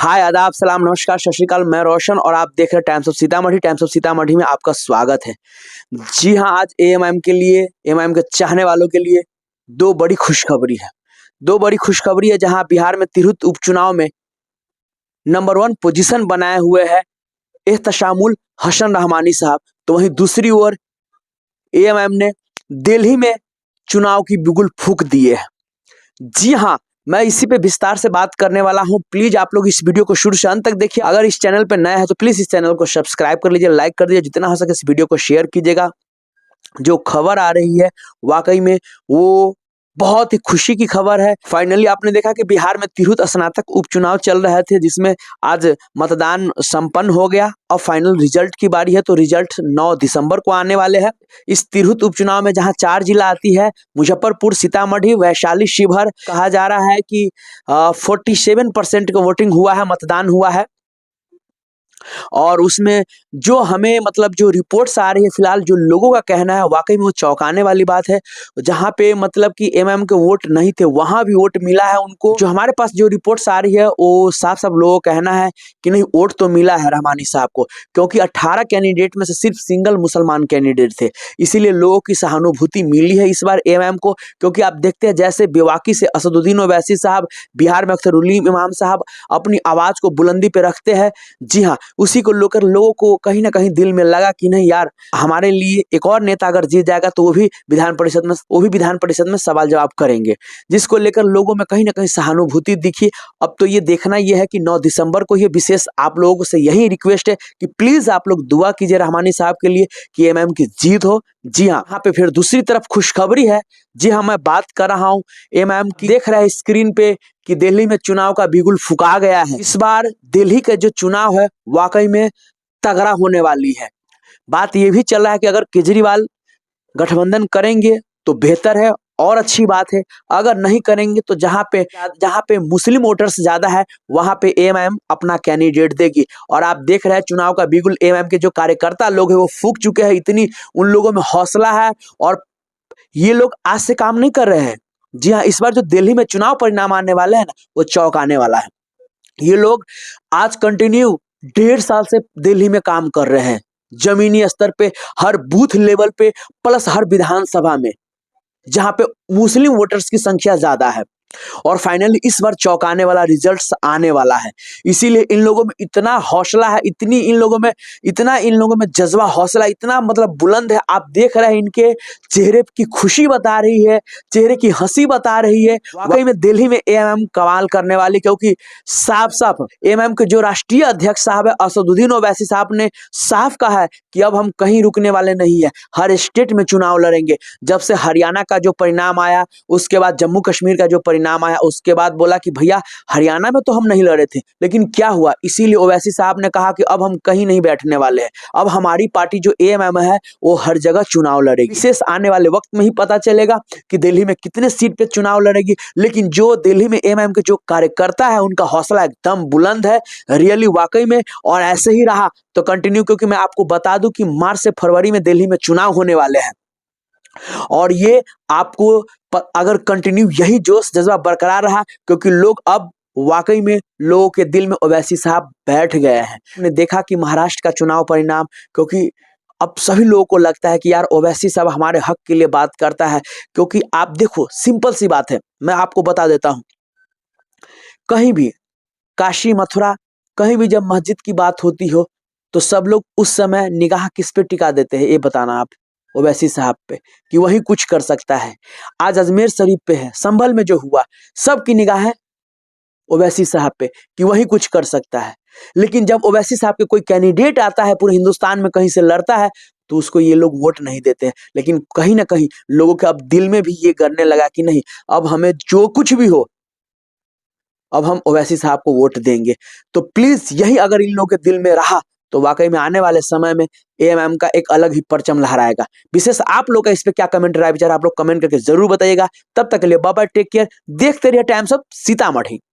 हाय आदाब सलाम नमस्कार सत श्री अकाल। मैं रोशन और आप देख रहे हैं times of Sitamarhi. Times of Sitamarhi में आपका स्वागत है। जी हाँ, आज एएमआईएम के लिए, एएमआईएम के चाहने वालों के लिए दो बड़ी खुशखबरी है। दो बड़ी खुशखबरी है जहां बिहार में तिरहुत उपचुनाव में नंबर 1 पोजीशन बनाए हुए है एहतशामुल हसन रहमानी साहब। तो वहीं दूसरी ओर एएमआईएम ने दिल्ली में चुनाव की बिगुल फूंक दिए है। जी हाँ, मैं इसी पे विस्तार से बात करने वाला हूं। प्लीज आप लोग इस वीडियो को शुरू से अंत तक देखिए। अगर इस चैनल पे नए हैं तो प्लीज इस चैनल को सब्सक्राइब कर लीजिए, लाइक कर दीजिए, जितना हो सके इस वीडियो को शेयर कीजिएगा। जो खबर आ रही है वाकई में वो बहुत ही खुशी की खबर है। फाइनली आपने देखा कि बिहार में तिरहुत स्नातक उपचुनाव चल रहे थे, जिसमें आज मतदान संपन्न हो गया और फाइनल रिजल्ट की बारी है। तो रिजल्ट 9 दिसंबर को आने वाले हैं। इस तिरहुत उपचुनाव में जहां 4 जिला आती है, मुजफ्फरपुर, सीतामढ़ी, वैशाली, शिवहर, कहा जा रहा है कि 47% का वोटिंग हुआ है, मतदान हुआ है। और उसमें जो हमें मतलब जो रिपोर्ट्स आ रही है फिलहाल, जो लोगों का कहना है वाकई में वो चौंकाने वाली बात है। जहां पे मतलब कि एमएम के वोट नहीं थे वहां भी वोट मिला है उनको। जो हमारे पास जो रिपोर्ट्स आ रही है वो साफ साफ लोगों का कहना है कि नहीं, वोट तो मिला है रहमानी साहब को, क्योंकि 18 कैंडिडेट में से सिर्फ सिंगल मुसलमान कैंडिडेट थे। इसीलिए लोगों की सहानुभूति मिली है इस बार एमएम को। क्योंकि आप देखते हैं जैसे बेवाकी से असदुद्दीन ओवैसी साहब, बिहार में अख्तरुल इमाम साहब अपनी आवाज को बुलंदी पे रखते हैं। जी हाँ, उसी को लेकर लोगों को कहीं ना कहीं दिल में लगा कि नहीं यार, हमारे लिए एक और नेता अगर जीत जाएगा तो वो भी विधान परिषद में सवाल जवाब करेंगे, जिसको लेकर लोगों में कहीं ना कहीं सहानुभूति दिखी। अब तो ये देखना ये है कि 9 दिसंबर को ये विशेष आप लोगों से यही रिक्वेस्ट है कि प्लीज आप लोग दुआ कीजिए रहमानी साहब के लिए कि एमएम की जीत हो। जी हाँ, यहाँ पे फिर दूसरी तरफ खुशखबरी है। जी हाँ, मैं बात कर रहा हूँ एमएम की। देख रहे हैं स्क्रीन पे कि दिल्ली में चुनाव का बिगुल फुका गया है। इस बार दिल्ली का जो चुनाव है वाकई में तगड़ा होने वाली है। बात ये भी चल रहा है कि अगर केजरीवाल गठबंधन करेंगे तो बेहतर है और अच्छी बात है, अगर नहीं करेंगे तो जहां पे मुस्लिम वोटर्स ज्यादा है वहां पे एमआईएम अपना कैंडिडेट देगी। और आप देख रहे हैं चुनाव का बिगुल एमआईएम के जो कार्यकर्ता लोग हैं वो फूंक चुके हैं। इतनी उन लोगों में हौसला है और ये लोग आज से काम नहीं कर रहे हैं। जी हाँ, इस बार जो दिल्ली में चुनाव परिणाम आने वाले हैं ना, वो चौंकाने वाला है। ये लोग आज कंटिन्यू 1.5 साल से दिल्ली में काम कर रहे हैं, जमीनी स्तर पे, हर बूथ लेवल पे, प्लस हर विधानसभा में, जहां पे मुस्लिम वोटर्स की संख्या ज्यादा है। और फाइनली इस बार चौंकाने वाला रिजल्ट्स आने वाला है। इसीलिए इन लोगों में इतना हौसला है, इतना इन लोगों में जज्बा, हौसला इतना मतलब बुलंद है। आप देख रहे हैं इनके चेहरे की खुशी बता रही है, चेहरे की हंसी बता रही है। वाकई में दिल्ली में एमएम कमाल करने वाली, क्योंकि साफ साफ एमएम के जो राष्ट्रीय अध्यक्ष साहब है असदुद्दीन ओवैसी साहब ने साफ कहा है कि अब हम कहीं रुकने वाले नहीं है, हर स्टेट में चुनाव लड़ेंगे। जब से हरियाणा का जो परिणाम आया, उसके बाद जम्मू कश्मीर का जो नाम आया, उसके बाद बोला कि भैया हरियाणा में तो हम नहीं लड़े थे, लेकिन क्या हुआ। इसीलिए ओवैसी साहब ने कहा कि अब हम कहीं नहीं बैठने वाले हैं, अब हमारी पार्टी जो एएमएम है वो हर जगह चुनाव लड़ेगी। विशेष आने वाले वक्त में ही पता चलेगा कि दिल्ली में कितने सीट पे चुनाव लड़ेगी। लेकिन जो दिल्ली में एएमएम के जो कार्यकर्ता है उनका हौसला एकदम बुलंद है, रियली वाकई में। और ऐसे ही रहा तो कंटिन्यू, क्योंकि मैं आपको बता दूं कि मार्च से फरवरी में दिल्ली में चुनाव होने वाले हैं। और ये आपको अगर कंटिन्यू यही जोश जज्बा बरकरार रहा, क्योंकि लोग अब वाकई में लोगों के दिल में ओवैसी साहब बैठ गए हैं। हमने देखा कि महाराष्ट्र का चुनाव परिणाम, क्योंकि अब सभी लोगों को लगता है कि यार ओवैसी साहब हमारे हक के लिए बात करता है। क्योंकि आप देखो, सिंपल सी बात है, मैं आपको बता देता हूं, कहीं भी काशी मथुरा कहीं भी जब मस्जिद की बात होती हो तो सब लोग उस समय निगाह किस पे टिका देते हैं, ये बताना आप। ओवैसी साहब पे, कि वही कुछ कर सकता है। आज अजमेर शरीफ पे है, संभल में जो हुआ, सबकी निगाह है ओवैसी साहब पे कि वही कुछ कर सकता है। लेकिन जब ओवैसी साहब के कोई कैंडिडेट आता है, पूरे हिंदुस्तान में कहीं से लड़ता है, तो उसको ये लोग वोट नहीं देते हैं। लेकिन कहीं ना कहीं लोगों के अब दिल में भी ये करने लगा कि नहीं, अब हमें जो कुछ भी हो, अब हम ओवैसी साहब को वोट देंगे। तो प्लीज यही अगर इन लोगों के दिल में रहा तो वाकई में आने वाले समय में एएमएम का एक अलग ही परचम लहराएगा। विशेष आप लोग का इस पे क्या कमेंट रहा है विचार, आप लोग कमेंट करके जरूर बताइएगा। तब तक के लिए बाय बाय, टेक केयर। देखते रहिए टाइम्स ऑफ सीतामढ़ी।